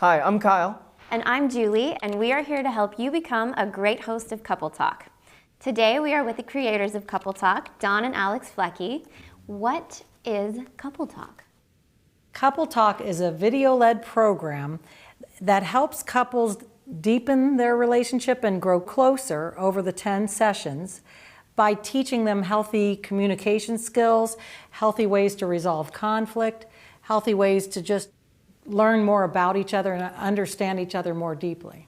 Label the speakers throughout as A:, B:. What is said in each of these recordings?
A: Hi, I'm Kyle.
B: And I'm Julie, and we are here to help you become a great host of Couple Talk. Today we are with the creators of Couple Talk, Don and Alex Flecky. What is Couple Talk?
C: Couple Talk is a video-led program that helps couples deepen their relationship and grow closer over the 10 sessions by teaching them healthy communication skills, healthy ways to resolve conflict, healthy ways to just learn more about each other and understand each other more deeply.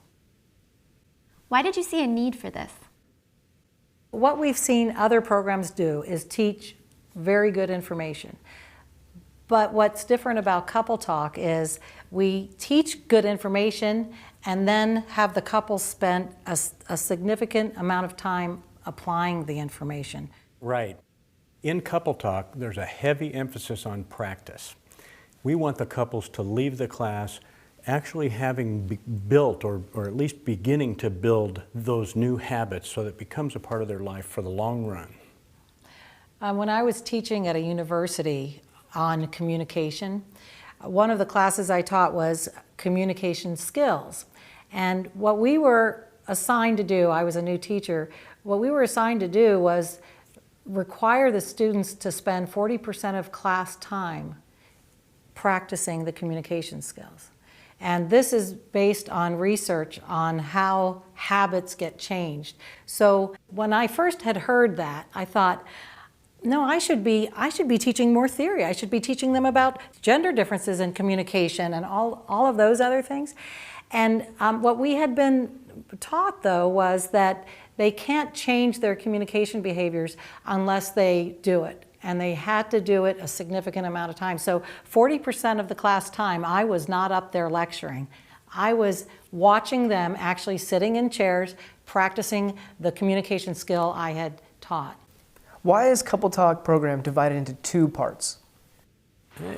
B: Why did you see a need for this?
C: What we've seen other programs do is teach very good information. But what's different about Couple Talk is we teach good information and then have the couple spend a significant amount of time applying the information.
D: Right. In Couple Talk, there's a heavy emphasis on practice. We want the couples to leave the class actually having built or at least beginning to build those new habits so that it becomes a part of their life for the long run.
C: When I was teaching at a university on communication, one of the classes I taught was communication skills. And what we were assigned to do, I was a new teacher, what we were assigned to do was require the students to spend 40% of class time practicing the communication skills. And this is based on research on how habits get changed. So when I first had heard that, I thought, no, I should be teaching more theory. I should be teaching them about gender differences in communication and all of those other things. And what we had been taught, though, was that they can't change their communication behaviors unless they do it. And they had to do it a significant amount of time. So 40% of the class time, I was not up there lecturing. I was watching them actually sitting in chairs, practicing the communication skill I had taught.
A: Why is Couple Talk program divided into two parts?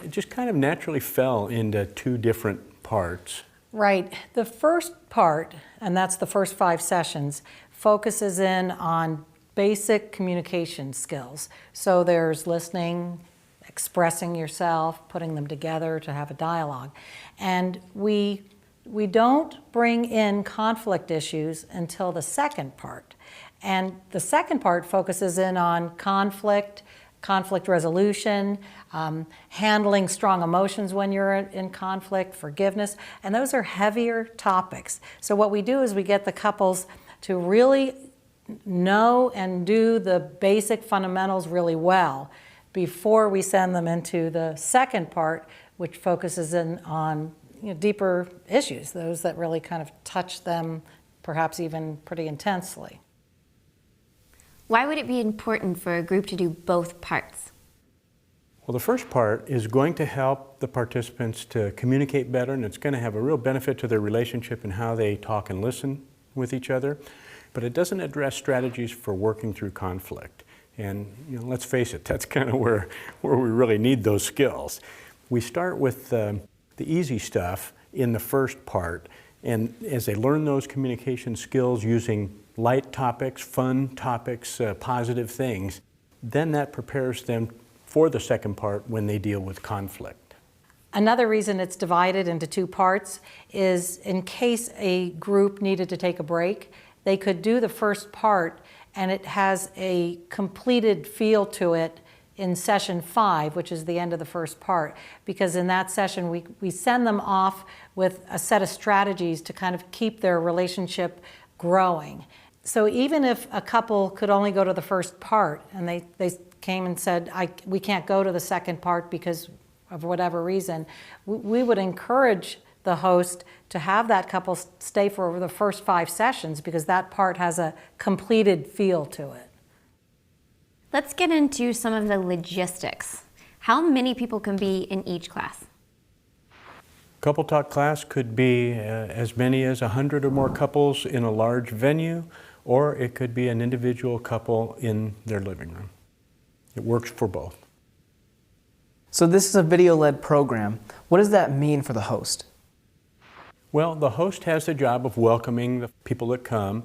D: It just kind of naturally fell into two different parts.
C: Right. The first part, and that's the first 5 sessions, focuses in on basic communication skills. So there's listening, expressing yourself, putting them together to have a dialogue. And we don't bring in conflict issues until the second part. And the second part focuses in on conflict resolution, handling strong emotions when you're in conflict, forgiveness, and those are heavier topics. So what we do is we get the couples to really know and do the basic fundamentals really well before we send them into the second part, which focuses in on deeper issues, those that really kind of touch them perhaps even pretty intensely.
B: Why would it be important for a group to do both parts?
D: Well, the first part is going to help the participants to communicate better, and it's going to have a real benefit to their relationship and how they talk and listen with each other. But it doesn't address strategies for working through conflict. And let's face it, that's kind of where we really need those skills. We start with the easy stuff in the first part, and as they learn those communication skills using light topics, fun topics, positive things, then that prepares them for the second part when they deal with conflict.
C: Another reason it's divided into 2 parts is in case a group needed to take a break, they could do the first part and it has a completed feel to it in session 5, which is the end of the first part, because in that session we send them off with a set of strategies to kind of keep their relationship growing. So even if a couple could only go to the first part and they came and said, we can't go to the second part because of whatever reason, we would encourage the host to have that couple stay for the first 5 sessions because that part has a completed feel to it.
B: Let's get into some of the logistics. How many people can be in each class?
D: Couple Talk class could be as many as 100 or more couples in a large venue, or it could be an individual couple in their living room. It works for both.
A: So this is a video-led program. What does that mean for the host?
D: Well, the host has the job of welcoming the people that come.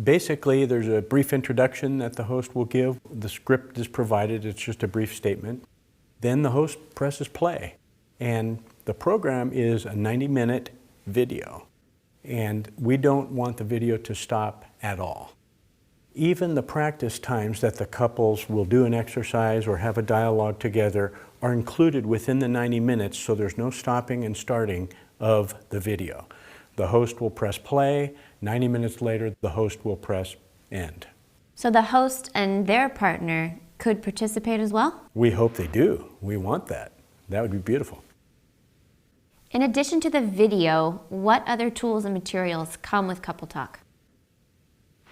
D: Basically, there's a brief introduction that the host will give. The script is provided, it's just a brief statement. Then the host presses play. And the program is a 90-minute video. And we don't want the video to stop at all. Even the practice times that the couples will do an exercise or have a dialogue together are included within the 90 minutes, so there's no stopping and starting of the video. The host will press play, 90 minutes later the host will press end.
B: So the host and their partner could participate as well?
D: We hope they do. We want that. That would be beautiful.
B: In addition to the video, what other tools and materials come with Coupletalk?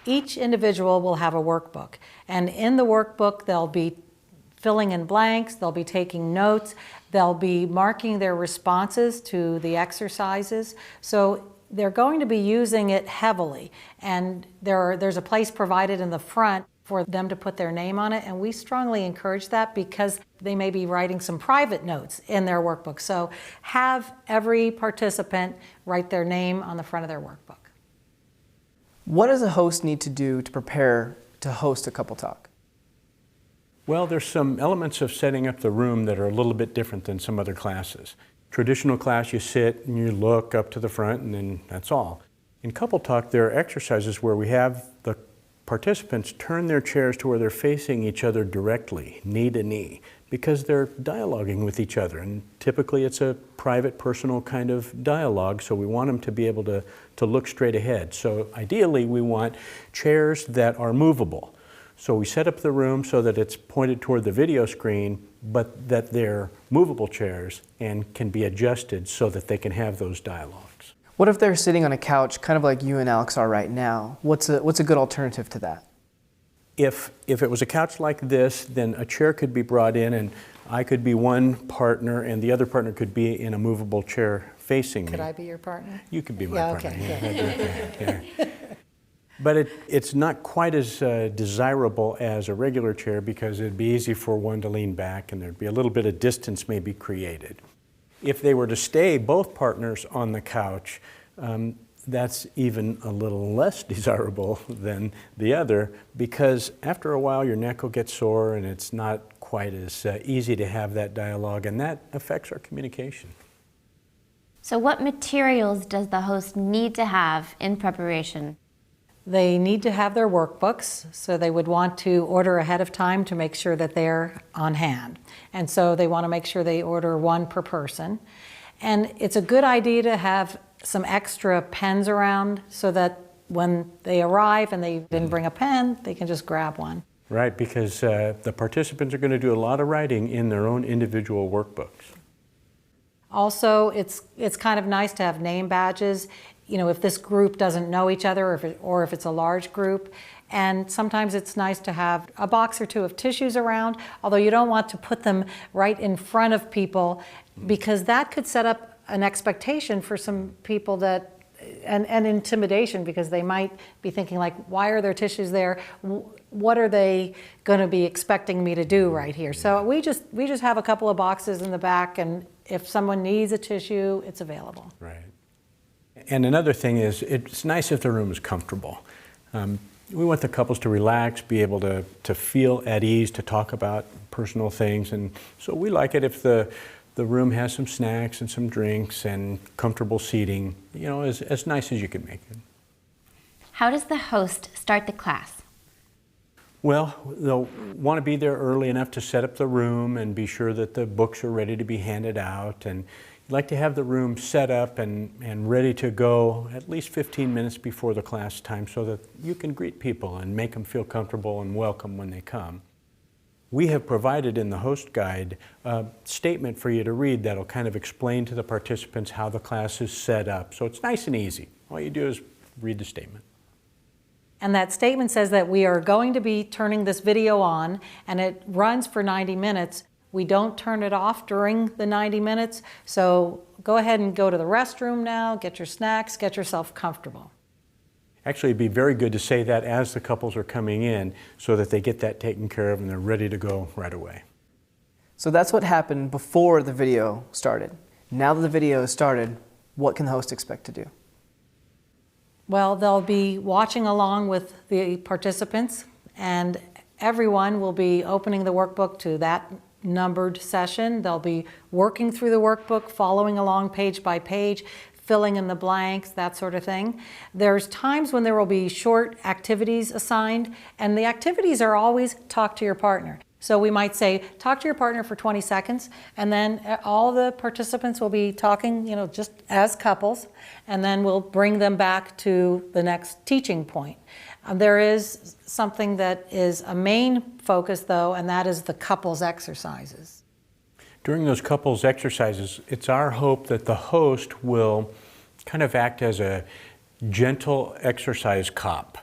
C: Each individual will have a workbook, and in the workbook they'll be filling in blanks, they'll be taking notes, they'll be marking their responses to the exercises. So they're going to be using it heavily, and there's a place provided in the front for them to put their name on it, and we strongly encourage that because they may be writing some private notes in their workbook. So have every participant write their name on the front of their workbook.
A: What does a host need to do to prepare to host a Coupletalk?
D: Well, there's some elements of setting up the room that are a little bit different than some other classes. Traditional class, you sit and you look up to the front and then that's all. In Coupletalk, there are exercises where we have the participants turn their chairs to where they're facing each other directly, knee to knee, because they're dialoguing with each other. And typically it's a private, personal kind of dialogue, so we want them to be able to look straight ahead. So ideally we want chairs that are movable. So we set up the room so that it's pointed toward the video screen, but that they're movable chairs and can be adjusted so that they can have those dialogues.
A: What if they're sitting on a couch, kind of like you and Alex are right now? What's a good alternative to that?
D: If it was a couch like this, then a chair could be brought in and I could be one partner and the other partner could be in a movable chair facing me.
C: Could I be your partner?
D: You could be my
C: Yeah,
D: partner.
C: okay,
D: Yeah, that'd be okay. Yeah. But it's not quite as desirable as a regular chair because it'd be easy for one to lean back and there'd be a little bit of distance maybe created. If they were to stay both partners on the couch, that's even a little less desirable than the other because after a while your neck will get sore and it's not quite as easy to have that dialogue, and that affects our communication.
B: So what materials does the host need to have in preparation?
C: They need to have their workbooks, so they would want to order ahead of time to make sure that they're on hand. And so they want to make sure they order one per person. And it's a good idea to have some extra pens around so that when they arrive and they didn't bring a pen, they can just grab one.
D: Right, because the participants are going to do a lot of writing in their own individual workbooks.
C: Also, it's kind of nice to have name badges, you know, if this group doesn't know each other or if it's a large group. And sometimes it's nice to have a box or two of tissues around, although you don't want to put them right in front of people because that could set up an expectation for some people that and intimidation, because they might be thinking like, why are there tissues there? What are they going to be expecting me to do right here? So we just have a couple of boxes in the back, and if someone needs a tissue, it's available.
D: Right. And another thing is, it's nice if the room is comfortable. We want the couples to relax, be able to feel at ease, to talk about personal things, and so we like it if the room has some snacks and some drinks and comfortable seating, you know, as nice as you can make it.
B: How does the host start the class?
D: Well, they'll want to be there early enough to set up the room and be sure that the books are ready to be handed out, and you'd like to have the room set up and ready to go at least 15 minutes before the class time so that you can greet people and make them feel comfortable and welcome when they come. We have provided in the host guide a statement for you to read that'll kind of explain to the participants how the class is set up. So it's nice and easy. All you do is read the statement.
C: And that statement says that we are going to be turning this video on, and it runs for 90 minutes. We don't turn it off during the 90 minutes, so go ahead and go to the restroom now, get your snacks, get yourself comfortable.
D: Actually, it'd be very good to say that as the couples are coming in so that they get that taken care of and they're ready to go right away.
A: So that's what happened before the video started. Now that the video has started, what can the host expect to do?
C: Well, they'll be watching along with the participants, and everyone will be opening the workbook to that numbered session. They'll be working through the workbook, following along page by page, filling in the blanks, that sort of thing. There's times when there will be short activities assigned, and the activities are always talk to your partner. So we might say, talk to your partner for 20 seconds, and then all the participants will be talking, just as couples, and then we'll bring them back to the next teaching point. There is something that is a main focus, though, and that is the couples exercises.
D: During those couples exercises, it's our hope that the host will kind of act as a gentle exercise cop.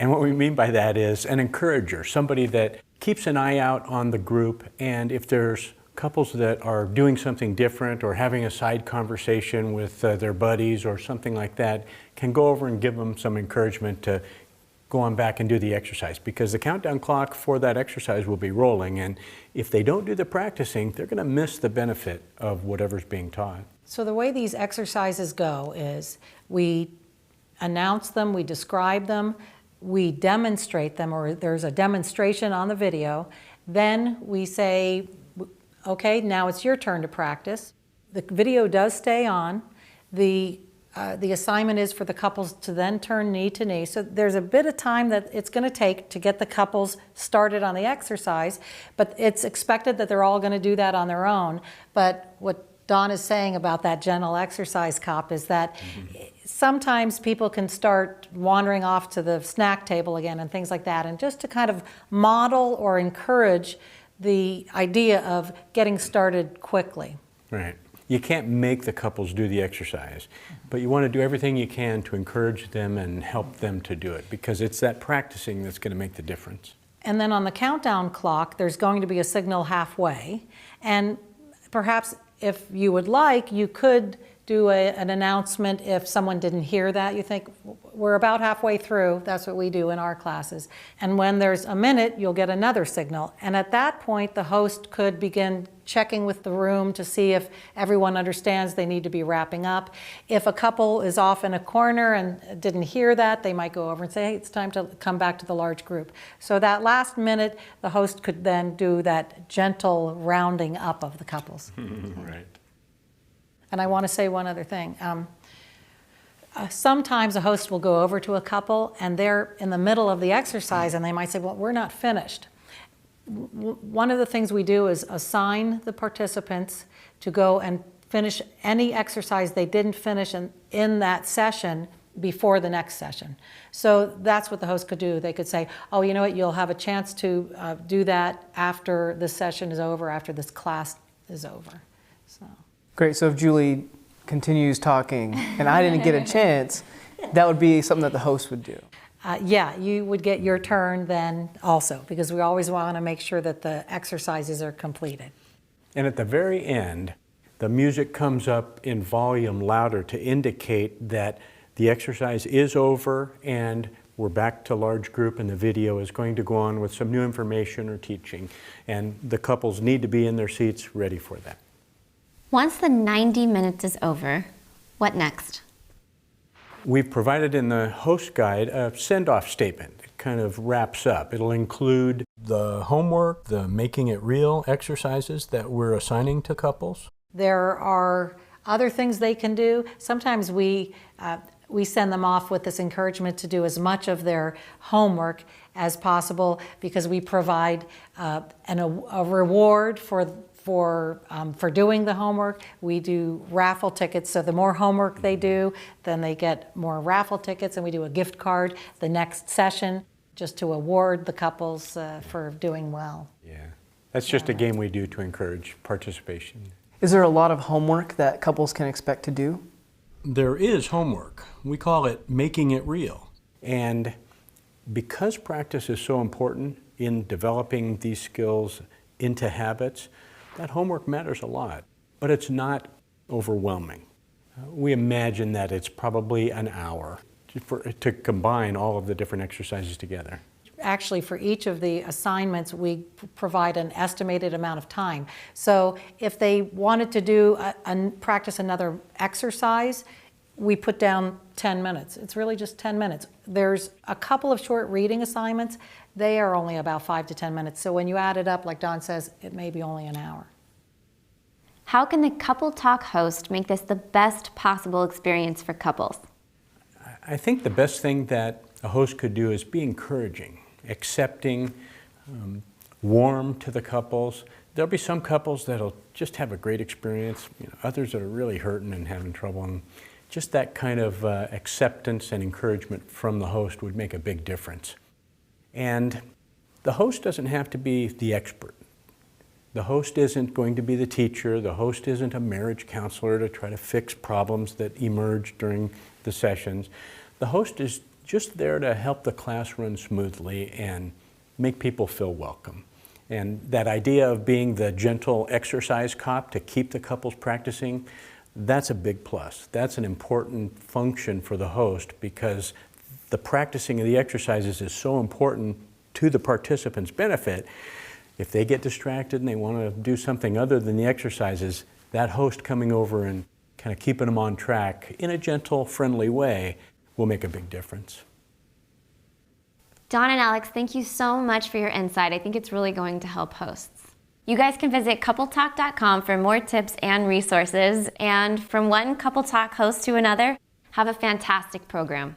D: And what we mean by that is an encourager, somebody that keeps an eye out on the group, and if there's couples that are doing something different or having a side conversation with their buddies or something like that, can go over and give them some encouragement to go on back and do the exercise, because the countdown clock for that exercise will be rolling, and if they don't do the practicing, they're going to miss the benefit of whatever's being taught.
C: So the way these exercises go is we announce them, we describe them, we demonstrate them, or there's a demonstration on the video, then we say, okay, now it's your turn to practice. The video does stay on. The assignment is for the couples to then turn knee to knee. So there's a bit of time that it's going to take to get the couples started on the exercise, but it's expected that they're all going to do that on their own. But what Dawn is saying about that gentle exercise cop is that sometimes people can start wandering off to the snack table again and things like that, and just to kind of model or encourage the idea of getting started quickly.
D: Right. You can't make the couples do the exercise, but you want to do everything you can to encourage them and help them to do it, because it's that practicing that's going to make the difference.
C: And then on the countdown clock, there's going to be a signal halfway, and perhaps if you would like, you could do an announcement if someone didn't hear that. You think, we're about halfway through, that's what we do in our classes. And when there's a minute, you'll get another signal. And at that point, the host could begin checking with the room to see if everyone understands they need to be wrapping up. If a couple is off in a corner and didn't hear that, they might go over and say, hey, it's time to come back to the large group. So that last minute, the host could then do that gentle rounding up of the couples.
D: Right.
C: And I want to say one other thing. Sometimes a host will go over to a couple and they're in the middle of the exercise and they might say, well, we're not finished. One of the things we do is assign the participants to go and finish any exercise they didn't finish in that session before the next session. So that's what the host could do. They could say, oh, you know what, you'll have a chance to do that after this session is over, after this class is over. So.
A: Great, so if Julie continues talking and I didn't get a chance, that would be something that the host would do.
C: Yeah, you would get your turn then also, because we always want to make sure that the exercises are completed.
D: And at the very end, the music comes up in volume louder to indicate that the exercise is over and we're back to large group, and the video is going to go on with some new information or teaching. And the couples need to be in their seats ready for that.
B: Once the 90 minutes is over, what next?
D: We've provided in the host guide a send-off statement. It kind of wraps up. It'll include the homework, the making it real exercises that we're assigning to couples.
C: There are other things they can do. Sometimes we send them off with this encouragement to do as much of their homework as possible, because we provide a reward for doing the homework. We do raffle tickets, so the more homework they do, then they get more raffle tickets, and we do a gift card the next session just to award the couples for doing well.
D: Yeah, that's just a game we do to encourage participation.
A: Is there a lot of homework that couples can expect to do?
D: There is homework. We call it making it real. And because practice is so important in developing these skills into habits, that homework matters a lot, but it's not overwhelming. We imagine that it's probably an hour to combine all of the different exercises together.
C: Actually, for each of the assignments, we provide an estimated amount of time. So if they wanted to do practice another exercise, we put down 10 minutes. It's really just 10 minutes. There's a couple of short reading assignments. They are only about 5 to 10 minutes. So when you add it up, like Don says, it may be only an hour.
B: How can the Couple Talk host make this the best possible experience for couples?
D: I think the best thing that a host could do is be encouraging, accepting, warm to the couples. There'll be some couples that'll just have a great experience, others that are really hurting and having trouble. And just that kind of acceptance and encouragement from the host would make a big difference. And the host doesn't have to be the expert. The host isn't going to be the teacher. The host isn't a marriage counselor to try to fix problems that emerge during the sessions. The host is just there to help the class run smoothly and make people feel welcome. And that idea of being the gentle exercise cop to keep the couples practicing, that's a big plus. That's an important function for the host, because the practicing of the exercises is so important to the participants' benefit. If they get distracted and they want to do something other than the exercises, that host coming over and kind of keeping them on track in a gentle, friendly way will make a big difference.
B: Don and Alex, thank you so much for your insight. I think it's really going to help hosts. You guys can visit coupletalk.com for more tips and resources. And from one Couple Talk host to another, have a fantastic program.